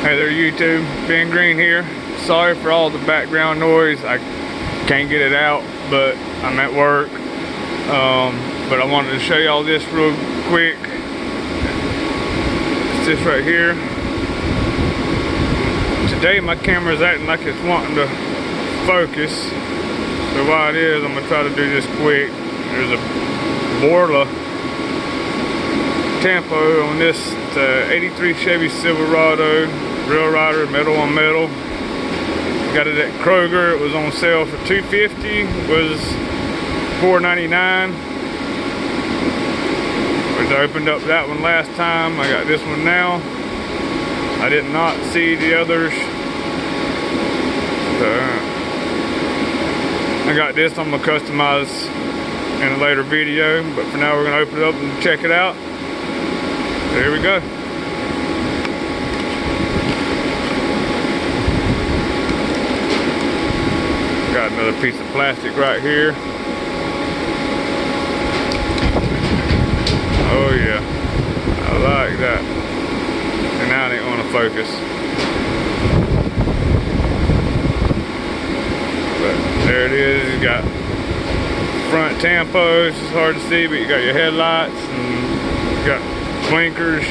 Hey there YouTube, Ben Green here. Sorry for all the background noise. I can't get it out, but I'm at work. But I wanted to show y'all this real quick. It's this right here. Today my camera's acting like it's wanting to focus. So while it is, I'm gonna try to do this quick. There's a Borla Tempo on this 83 Chevy Silverado, Real Rider, metal on metal. Got it at Kroger. It was on sale for $250. Was $4.99. I opened up that one last time. I got this one now. I did not see the others. I got this. I'm gonna customize in a later video, but for now we're gonna open it up and check it out. There we go. Got another piece of plastic right here. Oh yeah, I like that. And now it ain't gonna focus. But there it is. You got front tampos. It's hard to see, but you got your headlights and you got blinkers.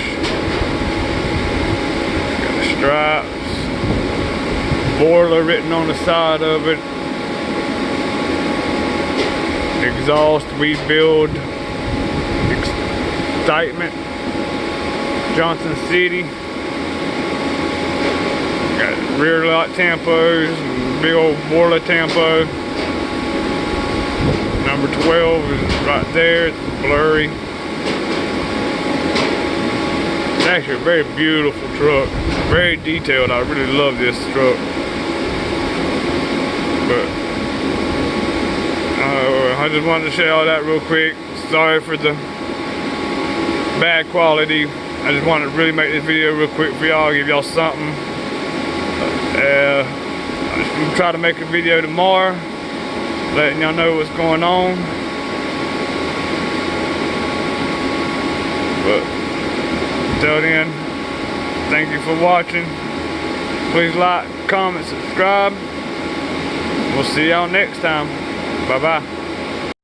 Got the stripes. Borla written on the side of it. Exhaust, we build excitement, Johnson City. Got rear light tampos, big old Borla tampo. Number 12 is right there. It's blurry. It's actually a very beautiful truck, very detailed. I really love this truck. But I just wanted to show y'all that real quick. Sorry for the bad quality. I just wanted to really make this video real quick for y'all, give y'all something. I'm try to make a video tomorrow, letting y'all know what's going on. But until then, thank you for watching. Please like, comment, subscribe. We'll see y'all next time. Bye bye.